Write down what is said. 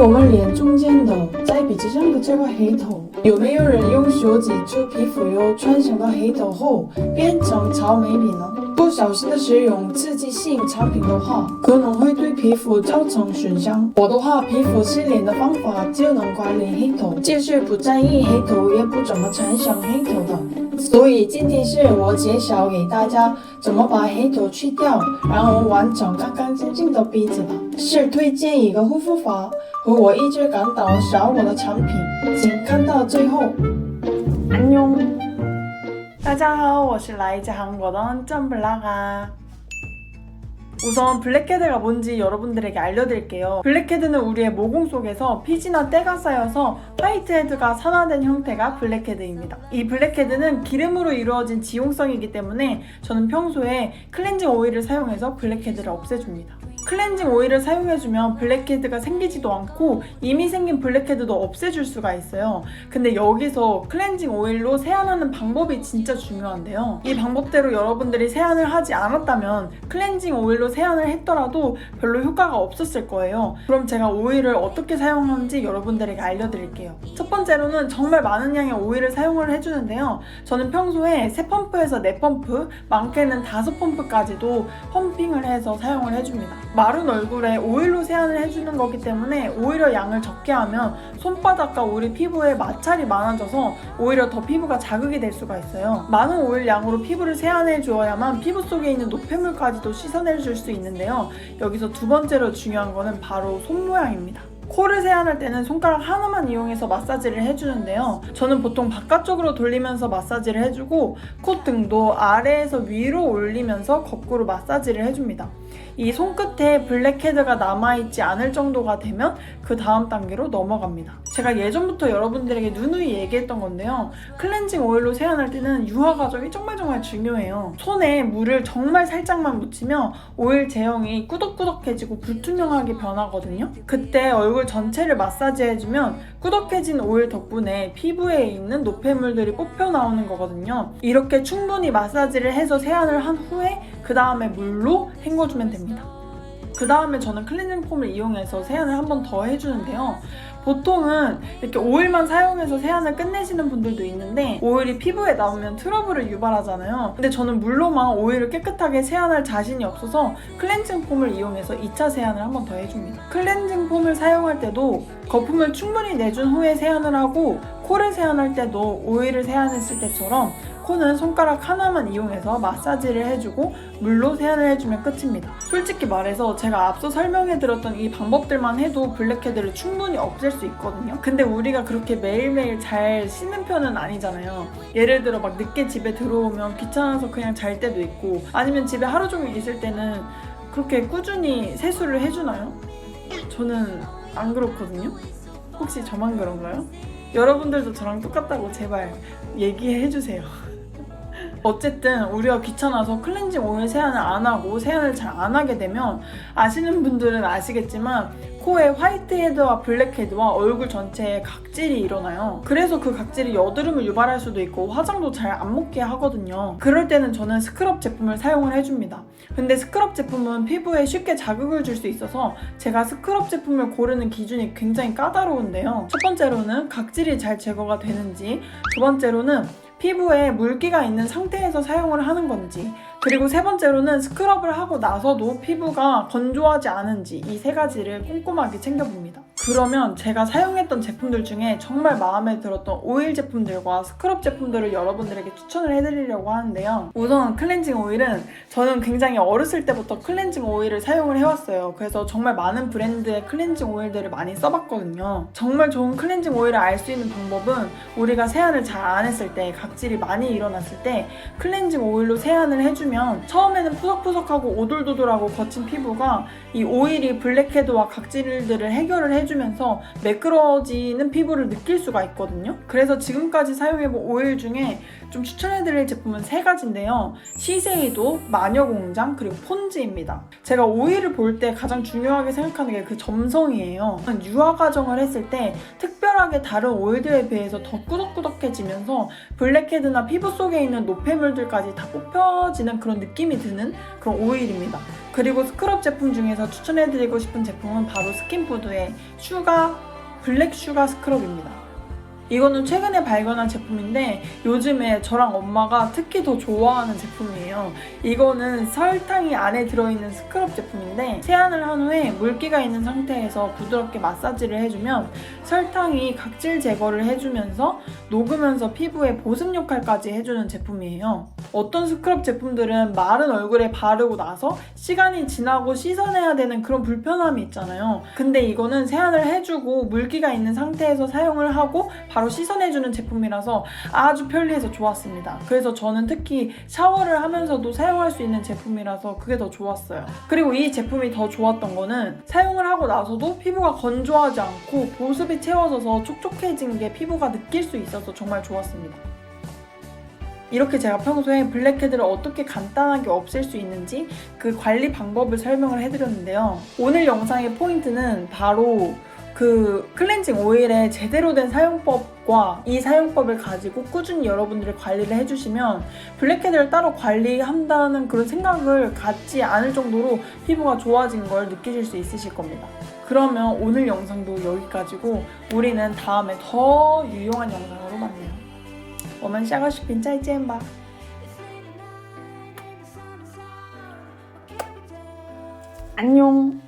我们脸中间的在鼻子上的这个黑头，有没有人用手挤出皮肤油穿上的黑头后变成草莓皮呢？不小心的使用刺激性产品的话，可能会对皮肤造成损伤。我的话，皮肤洗脸的方法就能管理黑头，就是不在意黑头，也不怎么产生黑头的。所以今天是我介绍给大家怎么把黑头去掉，然后完成干干净净的鼻子吧。是推荐一个护肤法和我一直感到少我的产品，请看到最后。안녕。大家好，我是来自한국의 짬블라가。 우선 블랙헤드가 뭔지 여러분들에게 알려드릴게요. 블랙헤드는 우리의 모공 속에서 피지나 때가 쌓여서 화이트헤드가 산화된 형태가 블랙헤드입니다. 이 블랙헤드는 기름으로 이루어진 지용성이기 때문에 저는 평소에 클렌징 오일을 사용해서 블랙헤드를 없애줍니다. 클렌징 오일을 사용해주면 블랙헤드가 생기지도 않고 이미 생긴 블랙헤드도 없애줄 수가 있어요. 근데 여기서 클렌징 오일로 세안하는 방법이 진짜 중요한데요. 이 방법대로 여러분들이 세안을 하지 않았다면 클렌징 오일로 세안을 했더라도 별로 효과가 없었을 거예요. 그럼 제가 오일을 어떻게 사용하는지 여러분들에게 알려드릴게요. 첫 번째로는 정말 많은 양의 오일을 사용을 해주는데요. 저는 평소에 3펌프에서 4펌프, 많게는 5펌프까지도 펌핑을 해서 사용을 해줍니다. 마른 얼굴에 오일로 세안을 해주는 거기 때문에 오히려 양을 적게 하면 손바닥과 우리 피부에 마찰이 많아져서 오히려 더 피부가 자극이 될 수가 있어요. 많은 오일 양으로 피부를 세안해 주어야만 피부 속에 있는 노폐물까지도 씻어낼 수 있는데요. 여기서 두 번째로 중요한 거는 바로 손 모양입니다. 코를 세안할 때는 손가락 하나만 이용해서 마사지를 해주는데요. 저는 보통 바깥쪽으로 돌리면서 마사지를 해주고 콧등도 아래에서 위로 올리면서 거꾸로 마사지를 해줍니다. 이 손끝에 블랙헤드가 남아있지 않을 정도가 되면 그 다음 단계로 넘어갑니다. 제가 예전부터 여러분들에게 누누이 얘기했던 건데요. 클렌징 오일로 세안할 때는 유화 과정이 정말 중요해요. 손에 물을 정말 살짝만 묻히면 오일 제형이 꾸덕꾸덕해지고 불투명하게 변하거든요. 그때 얼굴 전체를 마사지해주면 꾸덕해진 오일 덕분에 피부에 있는 노폐물들이 뽑혀 나오는 거거든요. 이렇게 충분히 마사지를 해서 세안을 한 후에 그 다음에 물로 헹궈주면 됩니다. 그 다음에 저는 클렌징 폼을 이용해서 세안을 한 번 더 해주는데요. 보통은 이렇게 오일만 사용해서 세안을 끝내시는 분들도 있는데 오일이 피부에 남으면 트러블을 유발하잖아요. 근데 저는 물로만 오일을 깨끗하게 세안할 자신이 없어서 클렌징 폼을 이용해서 2차 세안을 한 번 더 해줍니다. 클렌징 폼을 사용할 때도 거품을 충분히 내준 후에 세안을 하고 코를 세안할 때도 오일을 세안했을 때처럼 코는 손가락 하나만 이용해서 마사지를 해주고 물로 세안을 해주면 끝입니다. 솔직히 말해서 제가 앞서 설명해드렸던 이 방법들만 해도 블랙헤드를 충분히 없앨 수 있거든요. 근데 우리가 그렇게 매일매일 잘 씻는 편은 아니잖아요. 예를 들어 막 늦게 집에 들어오면 귀찮아서 그냥 잘 때도 있고 아니면 집에 하루 종일 있을 때는 그렇게 꾸준히 세수를 해주나요? 저는 안 그렇거든요. 혹시 저만 그런가요? 여러분들도 저랑 똑같다고 제발 얘기해주세요. 어쨌든 우리가 귀찮아서 클렌징 오일 세안을 안 하고 세안을 잘 안 하게 되면 아시는 분들은 아시겠지만 코에 화이트헤드와 블랙헤드와 얼굴 전체에 각질이 일어나요. 그래서 그 각질이 여드름을 유발할 수도 있고 화장도 잘 안 먹게 하거든요. 그럴 때는 저는 스크럽 제품을 사용을 해줍니다. 근데 스크럽 제품은 피부에 쉽게 자극을 줄 수 있어서 제가 스크럽 제품을 고르는 기준이 굉장히 까다로운데요. 첫 번째로는 각질이 잘 제거가 되는지, 두 번째로는 피부에 물기가 있는 상태에서 사용을 하는 건지, 그리고 세 번째로는 스크럽을 하고 나서도 피부가 건조하지 않은지 이 세 가지를 꼼꼼하게 챙겨봅니다. 그러면 제가 사용했던 제품들 중에 정말 마음에 들었던 오일 제품들과 스크럽 제품들을 여러분들에게 추천을 해드리려고 하는데요. 우선 클렌징 오일은 저는 굉장히 어렸을 때부터 클렌징 오일을 사용을 해왔어요. 그래서 정말 많은 브랜드의 클렌징 오일들을 많이 써봤거든요. 정말 좋은 클렌징 오일을 알 수 있는 방법은 우리가 세안을 잘 안 했을 때, 각질이 많이 일어났을 때 클렌징 오일로 세안을 해주면 처음에는 푸석푸석하고 오돌도돌하고 거친 피부가 이 오일이 블랙헤드와 각질들을 해결을 해주면서 매끄러워지는 피부를 느낄 수가 있거든요. 그래서 지금까지 사용해본 오일 중에 좀 추천해드릴 제품은 3가지인데요. 시세이도, 마녀공장, 그리고 폰즈입니다. 제가 오일을 볼 때 가장 중요하게 생각하는 게 그 점성이에요. 유화 과정을 했을 때 특별하게 다른 오일들에 비해서 더 꾸덕꾸덕해지면서 블랙헤드나 피부 속에 있는 노폐물들까지 다 뽑혀지는 그런 느낌이 드는 그런 오일입니다. 그리고 스크럽 제품 중에서 추천해드리고 싶은 제품은 바로 스킨푸드의 블랙 슈가 스크럽입니다. 이거는 최근에 발견한 제품인데 요즘에 저랑 엄마가 특히 더 좋아하는 제품이에요. 이거는 설탕이 안에 들어있는 스크럽 제품인데 세안을 한 후에 물기가 있는 상태에서 부드럽게 마사지를 해주면 설탕이 각질 제거를 해주면서 녹으면서 피부에 보습 역할까지 해주는 제품이에요. 어떤 스크럽 제품들은 마른 얼굴에 바르고 나서 시간이 지나고 씻어내야 되는 그런 불편함이 있잖아요. 근데 이거는 세안을 해주고 물기가 있는 상태에서 사용을 하고 바로 씻어내주는 제품이라서 아주 편리해서 좋았습니다. 그래서 저는 특히 샤워를 하면서도 사용할 수 있는 제품이라서 그게 더 좋았어요. 그리고 이 제품이 더 좋았던 거는 사용을 하고 나서도 피부가 건조하지 않고 보습이 채워져서 촉촉해진 게 피부가 느낄 수 있어서 정말 좋았습니다. 이렇게 제가 평소에 블랙헤드를 어떻게 간단하게 없앨 수 있는지 그 관리 방법을 설명을 해드렸는데요. 오늘 영상의 포인트는 바로 그 클렌징 오일의 제대로 된 사용법과 이 사용법을 가지고 꾸준히 여러분들이 관리를 해주시면 블랙헤드를 따로 관리한다는 그런 생각을 갖지 않을 정도로 피부가 좋아진 걸 느끼실 수 있으실 겁니다. 그러면 오늘 영상도 여기까지고 우리는 다음에 더 유용한 영상으로 만나요. 我们下个视频再见吧。 안녕.